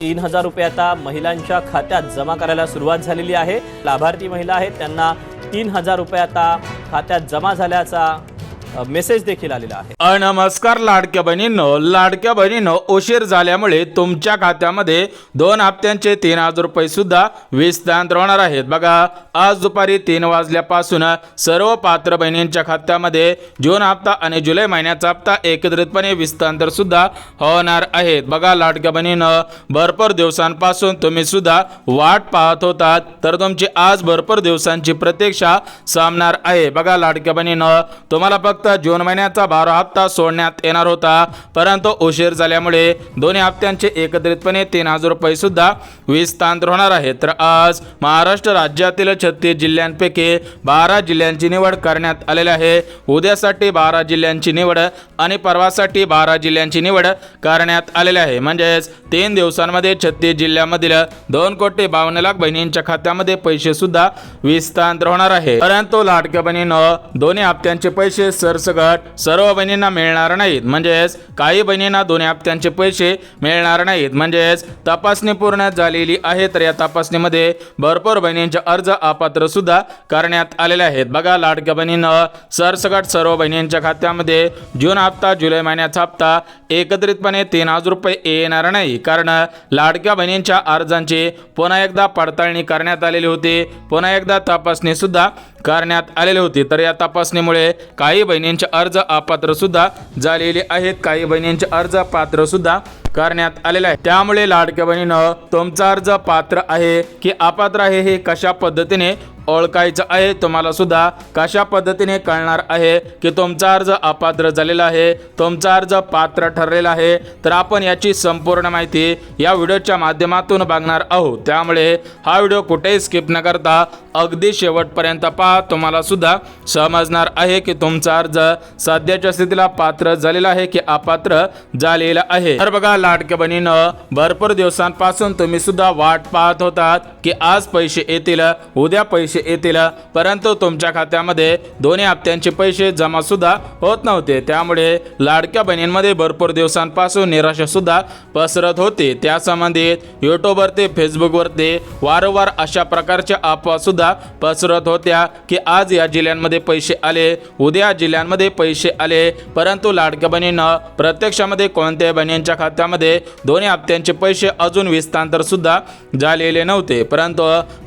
3,000 रुपये आता महिलांच्या खात्यात जमा करायला सुरुवात झालेली आहे। लाभार्थी महिला आहेत त्यांना 3,000 रुपये आता खात्यात जमा झाल्याचा मेसेज देखील आलेला आहे। नमस्कार लाडक्या बहिणींनो, उशीर झाल्यामुळे तुमच्या खात्यामध्ये 2 हप्त्यांचे 3,000 रुपये सुद्धा विस्तारित होणार आहेत। बघा, आज दुपारी 3 वाजल्यापासून सर्व पात्र बहिणींच्या खात्यामध्ये जून हप्ता आणि जुलै महिन्याचा हप्ता एकत्रितपणे विस्तारित सुद्धा होणार आहेत। बघा लाडक्या बहिणींनो, भरपूर दिवसांपासून तुम्ही सुद्धा वाट पाहत होतात, तर तुमची आज भरपूर दिवसांची प्रतीक्षा संपणार आहे। बघा लाडक्या बहिणींनो, तुम्हाला फक्त जून महिन्याचा 12 हप्ता सोडण्यात येणार होता, परंतु उशीर झाल्यामुळे दोन्ही हप्त्यांचे एकत्रितपणे 3,000 रुपये सुद्धा विस्तारित होणार आहेत। तर आज महाराष्ट्र राज्यातील 36 जिल्ह्यांपैकी 12 जिल्ह्यांची निवड करण्यात आलेली आहे। उद्यासाठी 12 जिल्ह्यांची निवड आणि परवासाठी 12 जिल्ह्यांची निवड करण्यात आलेली आहे। म्हणजेच 3 दिवसांमध्ये 36 जिल्ह्यांमधील 2,52,00,000 बहिणींच्या खात्यामध्ये पैसे सुद्धा विस्तारित होणार आहे। परंतु लाडक्या बहिणींनो, दोन्ही हप्त्यांचे पैसे सरसकट सर्व बहिणींना मिळणार नाहीत। म्हणजेच काही बहिणींना दोन्ही हप्त्यांचे पैसे मिळणार नाहीत। म्हणजेच तपासणी पूर्ण झालेली आहे, तर या तपासणीमध्ये भरपूर बहिणींचे अर्ज अपात्र सुद्धा करण्यात आलेले आहेत। बघा लाडक्या बहिणींनो, सरसकट सर्व बहिणींच्या खात्यामध्ये जून हप्ता जुलै महिन्याचा हप्ता एकत्रितपणे 3,000 रुपये येणार नाही, कारण लाडक्या बहिणींच्या अर्जांची पुन्हा एकदा पडताळणी करण्यात आलेली होती, पुन्हा एकदा तपासणी सुद्धा करण्यात आलेली होती। तर या तपासणीमुळे काही बहिणींचे अर्ज अपात्र सुद्धा झालेले आहेत, काही बहिणींचे अर्ज पात्र सुद्धा करण्यात आलेले आहे। त्यामुळे लाडक्या बहिणींनो, तुमचा अर्ज पात्र आहे की अपात्र आहे हे कशा पद्धतीने ओळखायचं आहे, तुम्हाला सुद्धा कशा पद्धतीने कळणार आहे की तुमचा अर्ज अपात्र झालेला आहे, तुमचा अर्ज पात्र ठरलेला आहे, तर आपण याची संपूर्ण माहिती या व्हिडिओच्या माध्यमातून बघणार आहोत। त्यामुळे हा व्हिडिओ कुठेही स्किप न करता अगदी शेवटपर्यंत पहा, तुम्हाला सुद्धा समजणार आहे की तुमचा अर्ज सध्याच्या स्थितीला पात्र झालेला आहे की अपात्र झालेला आहे। तर बघा लाडक्या बहिणींनो, भरपूर दिवसांपासून तुम्ही सुद्धा वाट पाहत होतात की आज पैसे येतील, उद्या पैसे येतील, परंतु तुमच्या खात्यामध्ये दोन्ही हप्त्यांचे पैसे जमा सुद्धा होत नव्हते। त्यामुळे लाडक्या बहिणींमध्ये भरपूर दिवसांपासून निराशा सुद्धा पसरत होती। त्या संबंधित यूट्यूबवरती, फेसबुकवरती वारंवार अशा प्रकारच्या अफवा सुद्धा पसरत होत्या की आज या जिल्ह्यांमध्ये पैसे आले, उद्या जिल्ह्यांमध्ये पैसे आले, परंतु लाडक्या बहिणींना प्रत्यक्षामध्ये कोणत्याही बहिणींच्या खात्यामध्ये दोन्ही हप्त्यांचे पैसे अजून विस्तारित सुद्धा झालेले नव्हते। परंतु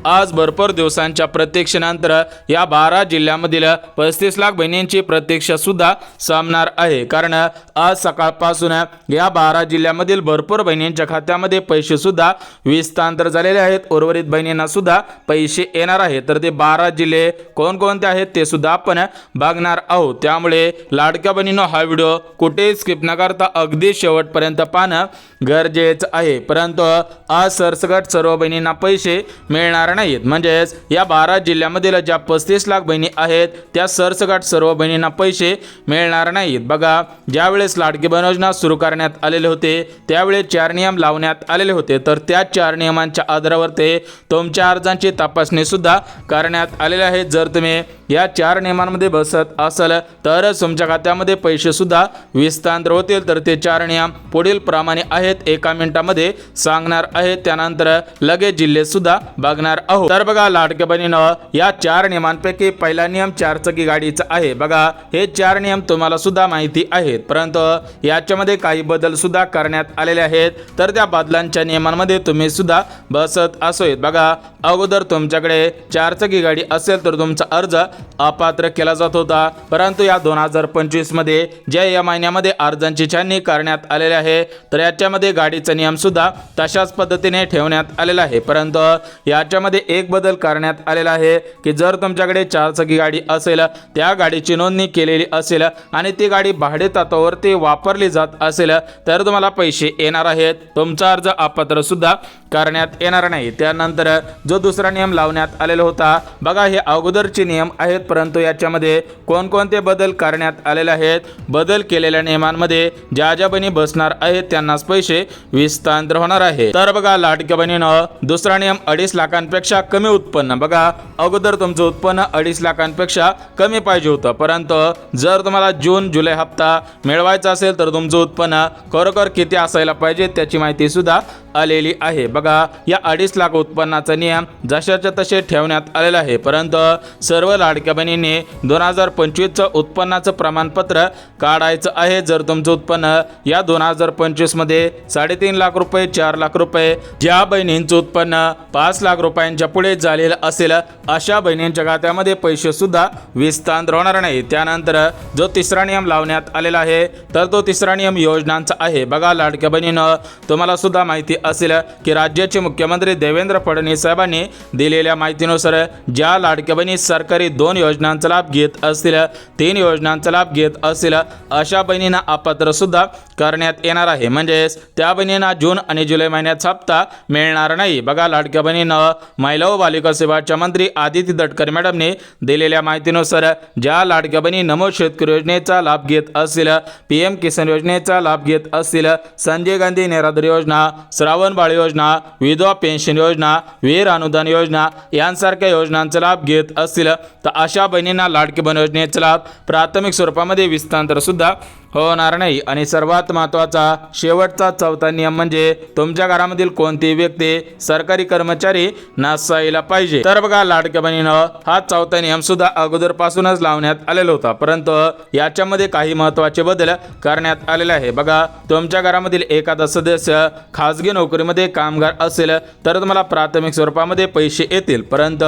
आज भरपूर दिवसांच्या प्रतीक्षेनंतर या 12 जिल्ह्यांमधील 35 लाख बहिणींची प्रतीक्षा सुद्धा संपणार आहे, कारण आज सकाळपासून या 12 जिल्ह्यांमधील भरपूर बहिणींच्या खात्यामध्ये पैसे सुद्धा विस्तारित झालेले आहेत। उर्वरित बहिणींना सुद्धा पैसे येणार आहेत, तर ते 12 जिल्हे कोणकोणते आहेत ते सुद्धा आपण बघणार आहोत। त्यामुळे लाडक्या बहिणींनो, हा व्हिडिओ कुठेही स्किप न करता अगदी शेवटपर्यंत पाहणं गरजेचं आहे। परंतु आज सरसकट सर्व बहिणींना पैसे मिळणार नाहीत। म्हणजेच या 12 जिल्ह्यांमधील ज्या 35 लाख बहिणी आहेत त्या सरसकट सर्व बहिणींना पैसे मिळणार नाहीत। बघा, ज्यावेळेस लाडकी बहीण योजना सुरू करण्यात आलेले होते त्यावेळेस 4 नियम लावण्यात आलेले होते, तर त्या 4 नियमांच्या आधारावरती तुमच्या अर्जांची तपासणी सुद्धा करण्यात आलेली आहे। जर तुम्ही या 4 नियमांमध्ये बसत असाल तरच तुमच्या खात्यामध्ये पैसे सुद्धा विस्तारित होतील। तर ते 4 नियम पुढील प्रमाणे आहेत, एका मिनिटामध्ये सांगणार आहे, त्यानंतर लगेच जिल्हे सुद्धा बघणार आहोत। तर बघा लाडक्या बहिणींनो, या 4 नियमांपैकी पहिला नियम 4 चाकी गाडीचा आहे। बघा, हे 4 नियम तुम्हाला सुद्धा माहिती आहेत, परंतु याच्यामध्ये काही बदल सुद्धा करण्यात आलेले आहेत, तर त्या बदलांच्या नियमांमध्ये तुम्ही सुद्धा बसत असोत। बघा, अगोदर तुमच्याकडे 4 चाकी गाडी असेल तर तुमचा अर्ज अपात्र केला जात होता, परंतु या 2025 मध्ये ज्या या महिन्यामध्ये अर्जांची छाननी करण्यात आलेली आहे, तर याच्यामध्ये गाडीचा नियम सुद्धा तशाच पद्धतीने ठेवण्यात आलेला आहे। परंतु याच्यामध्ये एक बदल करण्यात आलेला आहे की जर तुमच्याकडे 4 चाकी गाडी असेल, त्या गाडीची नोंदणी केलेली असेल आणि ती गाडी भाडे तत्त्वावरती वापरली जात असेल तर तुम्हाला पैसे येणार आहेत, तुमचा अर्ज अपात्र सुद्धा करण्यात येणार नाही। त्यानंतर जो दुसरा नियम लावण्यात आलेला होता, बघा हे अगोदरचे नियम आहेत, परंतु याच्यामध्ये कोणकोणते बदल करण्यात आलेले आहेत। बदल केलेल्या नियमांमध्ये ज्या ज्या बहिणी बसणार आहेत त्यांनाच पैसे विस्तारित होणार आहे। तर बघा लाडक्या बहिणींनो, दुसरा नियम 2.5 लाखांपेक्षा कमी उत्पन्न। बघा, अगोदर तुमचं उत्पन्न 2.5 लाखांपेक्षा कमी पाहिजे होतं, परंतु जर तुम्हाला जून जुलै हप्ता मिळवायचा असेल तर तुमचं उत्पन्न खरोखर किती असायला पाहिजे त्याची माहिती सुद्धा आलेली आहे। बघा, या 2.5 लाख उत्पन्नाचा नियम जशाच्या तसे ठेवण्यात आलेला आहे, परंतु सर्व लाडक्या बहिणींनी 2025चं उत्पन्नाचं प्रमाणपत्र काढायचं आहे। जर तुमचं उत्पन्न या 2025 मध्ये 3.5 लाख रुपये, 4 लाख रुपये, ज्या बहिणींचं उत्पन्न 5 लाख रुपयांच्या पुढे झालेलं असेल अशा बहिणींच्या खात्यामध्ये पैसे सुद्धा विस्तार होणार नाही। त्यानंतर जो तिसरा नियम लावण्यात आलेला आहे तर तो तिसरा नियम योजनांचा आहे। बघा लाडक्या बहिणींनो, तुम्हाला सुद्धा माहिती असेल की राज्याचे मुख्यमंत्री देवेंद्र फडणवीस साहेबांनी दिलेल्या माहितीनुसार ज्या लाडक्या बहिणी सरकारी 2 योजनांचा लाभ घेत असतील, 3 योजनांचा लाभ घेत असतील अशा बहिणींना अपात्र सुद्धा करण्यात येणार आहे। म्हणजेच त्या बहिणींना जून आणि जुलै महिन्यात हप्ता मिळणार नाही। बघा लाडक्या बहिणींनो, महिला व बालिका सेवाच्या मंत्री आदिती तटकरे मॅडमने दिलेल्या माहितीनुसार ज्या लाडक्या बहिणी नमो शेतकरी योजनेचा लाभ घेत असतील, PM किसान योजनेचा लाभ घेत असतील, संजय गांधी निराधार योजना, श्रावण बाळ योजना, विधवा पेन्शन योजना, वीर अनुदान योजना यांसारख्या योजनांचा लाभ घेत असतील तर अशा बहिणींना लाडकी बहीण योजनेचा लाभ प्राथमिक स्वरूपामध्ये विस्तार सुद्धा होणार नाही। आणि सर्वात महत्त्वाचा शेवटचा चौथा नियम म्हणजे तुमच्या घरामधील कोणतीही व्यक्ती सरकारी कर्मचारी नसायला पाहिजे। तर बघा लाडक्या बहिणींनो, हा चौथा नियम सुद्धा अगोदरपासूनच लावण्यात आलेला होता, परंतु याच्यामध्ये काही महत्त्वाचे बदल करण्यात आलेले आहे। बघा, तुमच्या घरामधील एखादा सदस्य खाजगी नोकरीमध्ये कामगार असेल तर तुम्हाला प्राथमिक स्वरूपामध्ये पैसे येतील, परंतु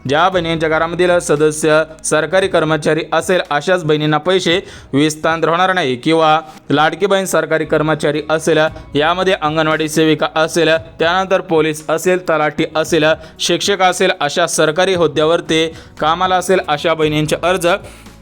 ज्या बहिणींच्या घरामधील सदस्य सरकारी कर्मचारी असेल अशाच बहिणींना पैसे विस्तार होणार नाही। किंवा लाडकी बहीण सरकारी कर्मचारी असेल, यामध्ये अंगणवाडी सेविका असेल, त्यानंतर पोलीस असेल, तलाठी असेल, शिक्षक असेल अशा सरकारी हुद्द्यावरती कामाला असेल अशा बहिणींचे अर्ज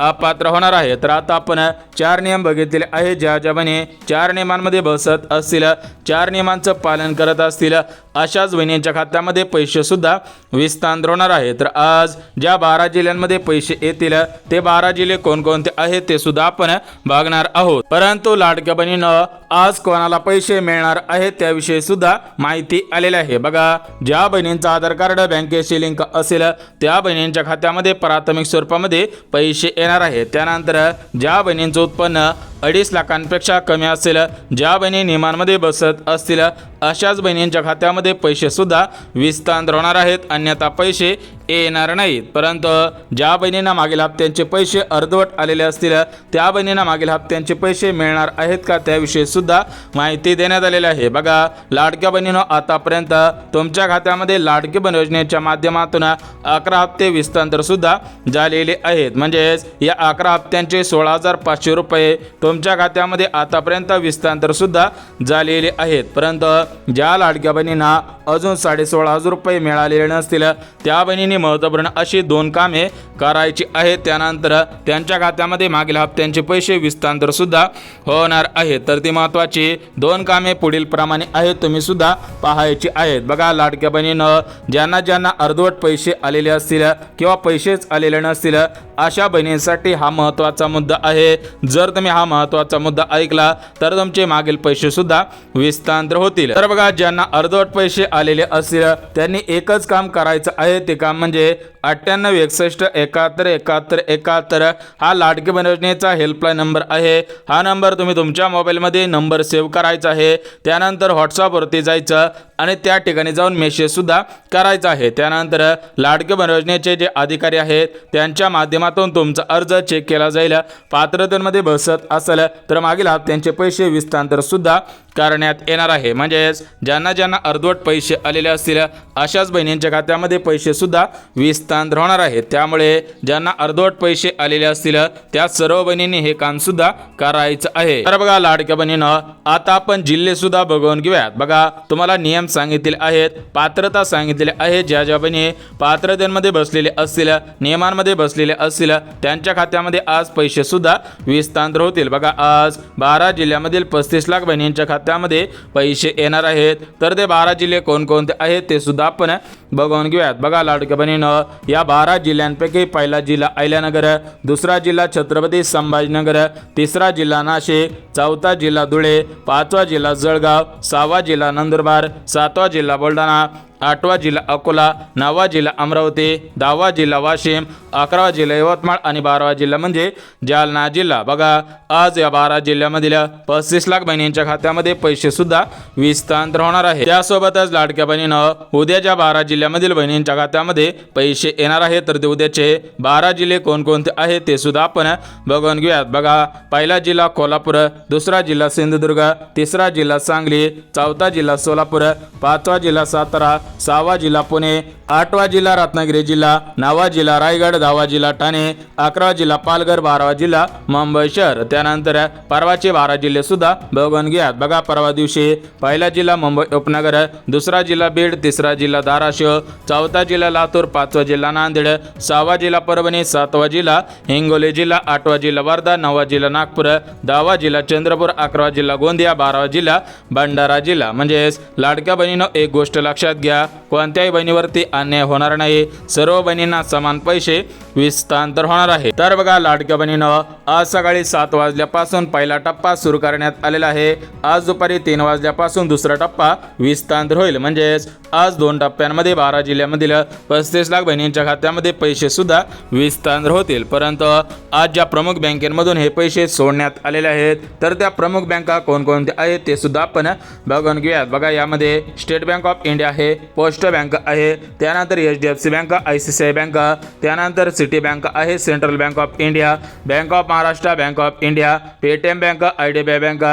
अपात्र होणार आहे। तर आता आपण 4 नियम बघितलेले आहे। ज्या ज्या बहिणी 4 नियमांमध्ये बसत असतील, 4 नियमांचं पालन करत असतील अशाच बहिणींच्या खात्यामध्ये पैसे सुद्धा विस्तार होणार आहे। तर आज ज्या 12 जिल्ह्यांमध्ये पैसे येतील ते 12 जिल्हे कोणकोणते आहेत ते सुद्धा आपण बघणार आहोत। परंतु लाडक्या बहिणींनो, आज कोणाला पैसे मिळणार आहेत त्याविषयी सुद्धा माहिती आलेली आहे। बघा, ज्या बहिणींचा आधार कार्ड बँकेशी लिंक असेल त्या बहिणींच्या खात्यामध्ये प्राथमिक स्वरूपामध्ये पैसे येणार आहे। त्यानंतर ज्या बहिणींचं उत्पन्न 2.5 लाखांपेक्षा कमी असेल, ज्या बहिणी नियमांमध्ये बसत असतील अशाच बहिणींच्या खात्यामध्ये पैसे सुद्धा विस्तार होणार आहेत, अन्यथा पैसे येणार नाहीत। परंतु ज्या बहिणींना मागील हप्त्यांचे पैसे अर्धवट आलेले असतील त्या बहिणींना मागील हप्त्यांचे पैसे मिळणार आहेत का त्याविषयी सुद्धा माहिती देण्यात आलेली आहे। बघा लाडक्या बहिणींनो, आतापर्यंत तुमच्या खात्यामध्ये लाडकी बहीण योजनेच्या माध्यमातून 11 हप्ते विस्तार सुद्धा झालेले आहेत। म्हणजेच या 11 हप्त्यांचे 16,500 रुपये तुमच्या खात्यामध्ये आतापर्यंत विस्तार सुद्धा झालेले आहेत। परंतु ज्या लाडक्या बहिणींना अजून 16,500 रुपये मिळालेले नसतील त्या बहिणींनी महत्त्वपूर्ण अशी 2 कामे करायची आहेत। त्यानंतर त्यांच्या खात्यामध्ये मागील हप्त्यांचे पैसे विस्तार सुद्धा होणार आहेत। तर ती महत्त्वाची 2 कामे पुढील प्रमाणे आहेत, तुम्ही सुद्धा पाहायची आहेत। बघा लाडक्या बहिणींनो, ज्यांना अर्धवट पैसे आलेले असतील किंवा पैसेच आलेले नसतील अशा बहिणींसाठी हा महत्त्वाचा मुद्दा आहे। जर तुम्ही हा महत्त्वाचा मुद्दा ऐकला तर तुमचे मागील पैसे सुद्धा विस्तार होतील। तर बघा, ज्यांना अर्धवट पैसे आलेले असतील त्यांनी एकच काम करायचं आहे, ते काम म्हणजे 98 61 71 71 71 हा लाडकी बहीण योजनेचा हेल्पलाईन नंबर आहे। हा नंबर तुम्ही तुमच्या मोबाईलमध्ये नंबर सेव्ह करायचा आहे। त्यानंतर व्हॉट्सअपवरती जायचं आणि त्या ठिकाणी जाऊन मेसेज सुद्धा करायचा आहे। त्यानंतर लाडकी बहीण योजनेचे जे अधिकारी आहेत त्यांच्या माध्यमातून तुमचा अर्ज चेक केला जाईल। पात्रतेमध्ये बसत असेल तर मागील हप्त्यांचे पैसे विस्तार सुद्धा करण्यात येणार आहे। म्हणजेच ज्यांना अर्धवट पैसे आलेले असतील अशाच बहिणींच्या खात्यामध्ये पैसे सुद्धा विस्तार होणार आहेत। त्यामुळे ज्यांना अर्धवट पैसे आलेले असतील त्या सर्व बहिणींनी हे काम सुद्धा करायचं आहे। तर बघा लाडक्या बहिणींनो, आता आपण जिल्हे सुद्धा बघून घेऊयात। बघा, तुम्हाला नियम सांगितलेले आहेत, पात्रता सांगितलेले आहे। ज्या बहिणी पात्रतेमध्ये बसलेले असतील, नियमांमध्ये बसलेले असतील त्यांच्या खात्यामध्ये आज पैसे सुद्धा विस्तार होतील। बघा, आज 12 जिल्ह्यामधील 35 लाख बहिणींच्या खात्यामध्ये पैसे येणार आहेत। तर ते 12 जिल्हे कोणकोणते आहेत ते सुद्धा आपण बघून घेऊयात। बघा लाडक्या बहिणींनो, या 12 जिल्ह्यांपैकी पहिला जिल्हा अहिल्यानगर, दुसरा जिल्हा छत्रपती संभाजीनगर, तिसरा जिल्हा नाशिक, चौथा जिल्हा धुळे, 5वा जिल्हा जळगाव, 6वा जिल्हा नंदुरबार, 7वा जिल्हा बुलढाणा, 8वा जिल्हा अकोला, 9वा जिल्हा अमरावती, 10वा जिल्हा वाशिम, 11वा जिल्हा यवतमाळ आणि 12वा जिल्हा म्हणजे जालना जिल्हा. बघा आज या 12 जिल्ह्यामधील 35 लाख बहिणींच्या खात्यामध्ये पैसे सुद्धा हस्तांतर होणार आहे. त्यासोबतच लाडक्या बहिणीनं उद्याच्या 12 जिल्ह्यामधील बहिणींच्या खात्यामध्ये पैसे येणार आहेत. तर ते उद्याचे 12 जिल्हे कोणकोणते आहेत ते सुद्धा आपण बघून घेऊयात. बघा पहिला जिल्हा कोल्हापूर, दुसरा जिल्हा सिंधुदुर्ग, तिसरा जिल्हा सांगली, चौथा जिल्हा सोलापूर, 5वा जिल्हा सातारा, 6वा जिल्हा पुणे, 8वा जिल्हा रत्नागिरी जिल्हा, 9वा जिल्हा रायगड, 10वा जिल्हा ठाणे, 11वा जिल्हा पालघर, 12वा जिल्हा मुंबई शहर. त्यानंतर परवाचे 12 जिल्हे सुद्धा बघून घ्यात. बघा परवा दिवशी पहिला जिल्हा मुंबई उपनगर, दुसरा जिल्हा बीड, तिसरा जिल्हा धाराशिव, चौथा जिल्हा लातूर, 5वा जिल्हा नांदेड, 6वा जिल्हा परभणी, 7वा जिल्हा हिंगोली जिल्हा, 8वा जिल्हा वर्धा, 9वा जिल्हा नागपूर, 10वा जिल्हा चंद्रपूर, 11वा जिल्हा गोंदिया, 12वा जिल्हा भंडारा जिल्हा. म्हणजेच लाडक्या बहिणीनं एक गोष्ट लक्षात घ्या, कोणत्याही बहिणीवरती अन्याय होणार नाही. सर्व बहिणींना समान पैसे हस्तांतर होणार आहे. तर बघा लाडक्या बहिणीनं आज सकाळी 7 वाजल्यापासून पहिला टप्पा सुरू करण्यात आलेला आहे. आज दुपारी 3 वाजल्यापासून दुसरा टप्पा हस्तांतर होईल. म्हणजेच आज 2 टप्प्यांमध्ये 12 जिल्ह्यामधील 35 लाख बहिणींच्या खात्यामध्ये पैसे सुद्धा हस्तांतर होतील. परंतु आज ज्या प्रमुख बँकेमधून हे पैसे सोडण्यात आलेले आहेत तर त्या प्रमुख बँका कोणकोणत्या आहेत ते सुद्धा आपण बघून घेऊयात. बघा यामध्ये स्टेट बँक ऑफ इंडिया आहे, पोस्ट बँक आहे, त्यानंतर HDFC बँक, ICICI बँक, त्यानंतर सिटी बँक आहे, central bank of India, bank of Maharashtra, bank of India, Paytm bank, IDBI bank,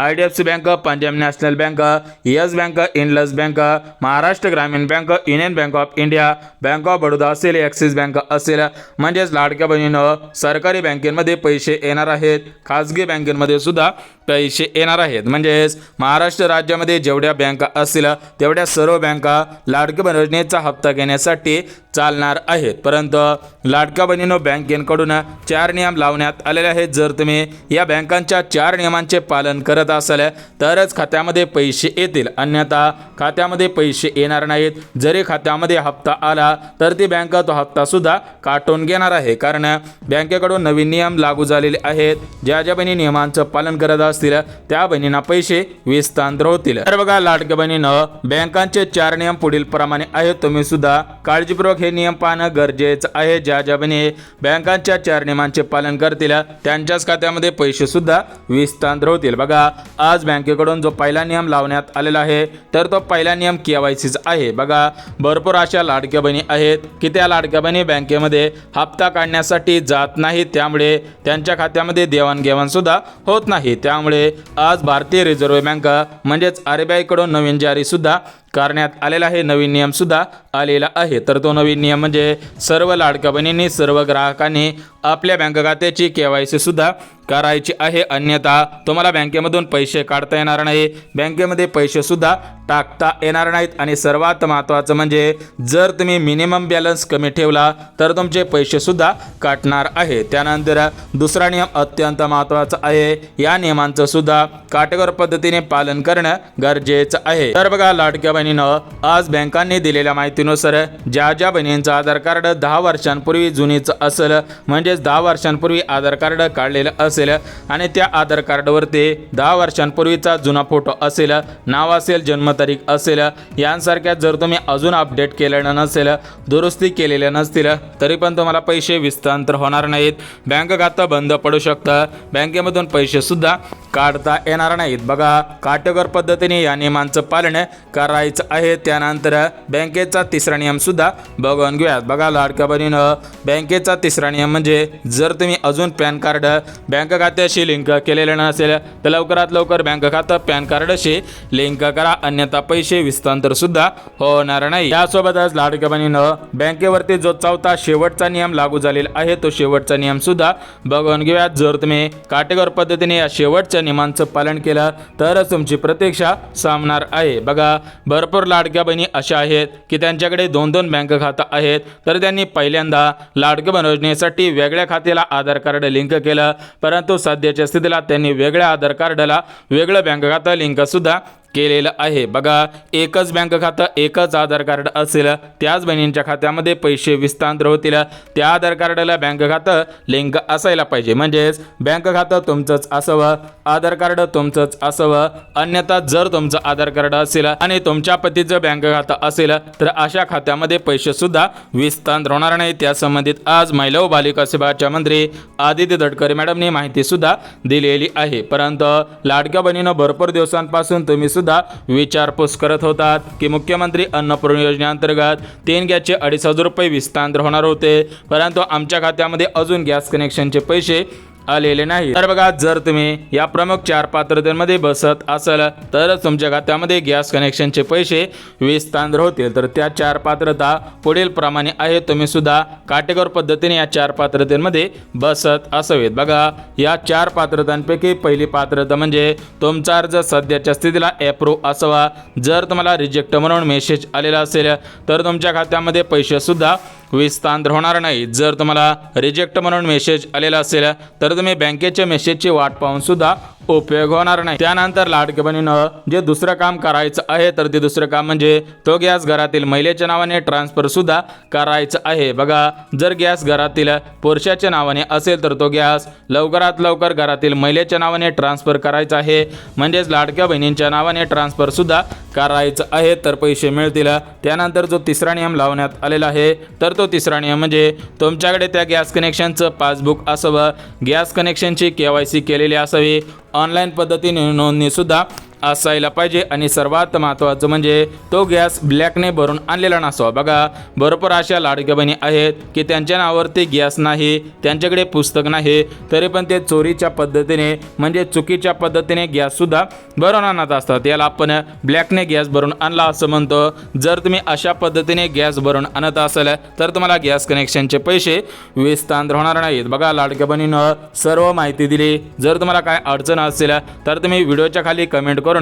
IDFC bank, Punjab national bank, yes bank, Indus bank, Maharashtra Gramin bank, union bank of India, bank of Baroda असेल, Axis bank असेल. म्हणजेच लाडक्या बहिणीनं सरकारी बँकेमध्ये पैसे येणार आहेत, खाजगी बँकेमध्ये सुद्धा पैसे येणार आहेत. म्हणजेच महाराष्ट्र राज्यामध्ये जेवढ्या बँका असतील तेवढ्या सर्व बँका लाडक्या बहीण योजनेचा हप्ता घेण्यासाठी चालणार आहेत. परंतु लाडक्या बहिणीनं बँकेकडून 4 नियम लावण्यात आलेले आहेत. जर तुम्ही या बँकांच्या 4 नियमांचे पालन करत असाल तरच खात्यामध्ये पैसे येतील, अन्यथा खात्यामध्ये पैसे येणार नाहीत. जरी खात्यामध्ये हप्ता आला तर ती बँक तो हप्ता सुद्धा काटून घेणार आहे, कारण बँकेकडून नवीन नियम लागू झालेले आहेत. ज्या ज्या बहिणी नियमांचं पालन करत असतील त्या बहिणींना पैसे हस्तांतर होतील. तर बघा लाडक्या बहिणीनं बँकांचे 4 नियम पुढील प्रमाणे आहेत. तुम्ही सुद्धा काळजीपूर्वक हे नियम पाहणं गरजेचं आहे. ज्या ज्या बहिणी बँकांच्या 4 नियमांचे पालन करतील त्यांच्याच खात्यामध्ये पैसे सुद्धा हस्तांतर होतील. बघा आज बँकेकडून जो पहिला नियम लावण्यात आलेला आहे तर तो पहिला नियम KYCचा आहे. बघा भरपूर अशा लाडक्या बहिणी आहेत की त्या लाडक्या बहिणी बँकेमध्ये हप्ता काढण्यासाठी जात नाहीत, त्यामुळे त्यांच्या खात्यामध्ये देवाणघेवाण सुद्धा होत नाही. त्यामुळे आज भारतीय रिझर्व्ह बँक म्हणजेच RBI कडून नवीन जारी सुद्धा करण्यात आलेला आहे, नवीन नियम सुद्धा आलेला आहे. तर तो नवीन नियम म्हणजे सर्व लाडक्या बहिणींनी, सर्व ग्राहकांनी आपल्या बँक खात्याची KYC सुद्धा करायची आहे, अन्यथा तुम्हाला बँकेमधून पैसे काढता येणार नाही, बँकेमध्ये पैसे सुद्धा टाकता येणार नाहीत. आणि सर्वात महत्त्वाचं म्हणजे जर तुम्ही मिनिमम बॅलन्स कमी ठेवला तर तुमचे पैसे सुद्धा काटणार आहे. त्यानंतर दुसरा नियम अत्यंत महत्त्वाचा आहे, या नियमांचं सुद्धा काटेकोर पद्धतीने पालन करणं गरजेचं आहे. तर बघा लाडक्या बहिणीनं आज बँकांनी दिलेल्या माहितीनुसार ज्या ज्या बहिणींचं आधार कार्ड 10 वर्षांपूर्वी जुनीचं असेल, म्हणजेच 10 वर्षांपूर्वी आधार कार्ड काढलेलं असेल आणि त्या आधार कार्डवरती 10 वर्षांपूर्वीचा जुना फोटो असेल, नाव असेल, जन्मतारीख असेल, यांसारख्या जर तुम्ही अजून अपडेट केलेलं नसेल, दुरुस्ती केलेल्या नसतील तरी पण तुम्हाला पैसे हस्तांतर होणार नाहीत. बँक खातं बंद पडू शकतं, बँकेमधून पैसे सुद्धा काढता येणार नाहीत. बघा काटेकोर पद्धतीने या नियमांचं पालन करायचं आहे. त्यानंतर बँकेचा तिसरा नियम सुद्धा बघून घेऊयात. बघा लाडक्या बहिणीनं बँकेचा तिसरा नियम म्हणजे जर तुम्ही अजून पॅन कार्ड बँक खात्याशी लिंक केलेलं नसेल तर लवकरात लवकर बँक खातं पॅन कार्डशी लिंक करा, अन्यथा पैसे हस्तांतर सुद्धा होणार नाही. यासोबतच लाडक्या बहिणीनं बँकेवरती जो चौथा शेवटचा नियम लागू झालेला आहे तो शेवटचा नियम सुद्धा बघून घेऊयात. जर तुम्ही काटेकोर पद्धतीने या शेवटच्या नियमांचं पालन केलं तरच तुमची प्रतीक्षा सामणार आहे. बघा भरपूर लाडक्या बहिणी अशा आहेत की त्यांच्याकडे 2-2 बँक खातं आहेत, तर त्यांनी पहिल्यांदा लाडक्या बहीण योजनेसाठी वेगळ्या खात्याला आधार कार्ड लिंक केलं, परंतु सध्याच्या स्थितीला त्यांनी वेगळ्या आधार कार्डाला वेगळं बँक खातं लिंक सुद्धा केलेलं आहे। बघा, एकच बँक खातं, एकच आधार कार्ड असेल, त्याच बहिणींच्या खात्यामध्ये पैसे विस्तांतर होतील। त्या आधार कार्डाला बँक खातं लिंक असायला पाहिजे, म्हणजेच बँक खातं तुमचंच असावं, आधार कार्ड तुमचंच असावं। अन्यथा जर तुमचं आधार कार्ड असेल आणि तुमच्या पतीचं बँक खातं असेल तर अशा खात्यामध्ये पैसे सुद्धा विस्तांतर होणार नाही। त्या संबंधित आज महिला व बालिका विभागाच्या मंत्री आदिती तटकरे मॅडमनी माहिती सुद्धा दिलेली आहे। परंतु लाडक्या बहिणीनं भरपूर दिवसांपासून तुम्ही सुद्धा विचारपूस करत होतात की मुख्यमंत्री अन्नपूर्णा योजनेअंतर्गत 3 गॅसचे 2,500 रुपये विस्तांतर होणार होते, परंतु आमच्या खात्यामध्ये अजून गॅस कनेक्शनचे पैसे आलेले नाही। तर बघा, जर तुम्ही या प्रमुख 4 पात्रतेमध्ये बसत असाल तर तुमच्या खात्यामध्ये गॅस कनेक्शनचे पैसे विस्तांतर होतील। तर त्या 4 पात्रता पुढील प्रमाणे आहे, तुम्ही सुद्धा काटेकोर पद्धतीने या 4 पात्रतेमध्ये बसत असावेत। बघा, या 4 पात्रतांपैकी पहिली पात्रता म्हणजे तुमचा अर्ज सध्याच्या स्थितीला अप्रूव्ह असावा। जर तुम्हाला रिजेक्ट म्हणून मेसेज आलेला असेल तर तुमच्या खात्यामध्ये पैसे सुद्धा विस्तांतर होणार नाही। जर तुम्हाला रिजेक्ट म्हणून मेसेज आलेला असेल तर तुम्ही बँकेच्या मेसेजची वाट पाहून सुद्धा उपयोग होणार नाही। त्यानंतर लाडक्या बहिणीनं जे दुसरं काम करायचं आहे तर ते दुसरं काम म्हणजे तो गॅस घरातील महिलेच्या नावाने ट्रान्सफर सुद्धा करायचं आहे। बघा, जर गॅस घरातील पुरुषाच्या नावाने असेल तर तो गॅस लवकरात लवकर घरातील महिलेच्या नावाने ट्रान्सफर करायचा आहे, म्हणजेच लाडक्या बहिणींच्या नावाने ट्रान्सफर सुद्धा करायचं आहे तर पैसे मिळतील। त्यानंतर जो तिसरा नियम लावण्यात आलेला आहे तर तो तिसरा नियम म्हणजे तुमच्याकडे त्या गॅस कनेक्शनचं पासबुक असावं, गॅस कनेक्शनची KYC केलेली असावी, ऑनलाईन पद्धतीने नोंदणी सुद्धा असायला पाहिजे आणि सर्वात महत्त्वाचं म्हणजे तो गॅस ब्लॅकने भरून आणलेला नसावा। बघा, भरपूर अशा लाडक्या बहिणी आहेत की त्यांच्या नावावरती गॅस नाही, त्यांच्याकडे पुस्तक नाही, तरी पण ते चोरीच्या पद्धतीने म्हणजे चुकीच्या पद्धतीने गॅससुद्धा भरून आणत असतात। याला आपण ब्लॅकने गॅस भरून आणला असं म्हणतो। जर तुम्ही अशा पद्धतीने गॅस भरून आणत असाल तर तुम्हाला गॅस कनेक्शनचे पैसे विस्तांतर होणार नाहीत। बघा, लाडक्या बहिणीनं सर्व माहिती दिली। जर तुम्हाला काय अडचण असेल तर तुम्ही व्हिडिओच्या खाली कमेंट करून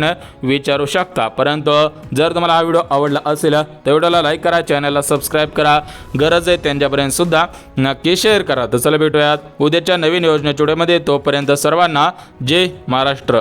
विचारू शकता। परंतु जर तुम्हाला हा व्हिडिओ आवडला असेल तर व्हिडिओला लाईक करा, चॅनलला सबस्क्राईब करा, गरज आहे त्यांच्यापर्यंत सुद्धा नक्की शेअर करा। तर चला भेटूयात उद्याच्या नवीन योजनेच्या व्हिडिओमध्ये, तोपर्यंत सर्वांना जय महाराष्ट्र।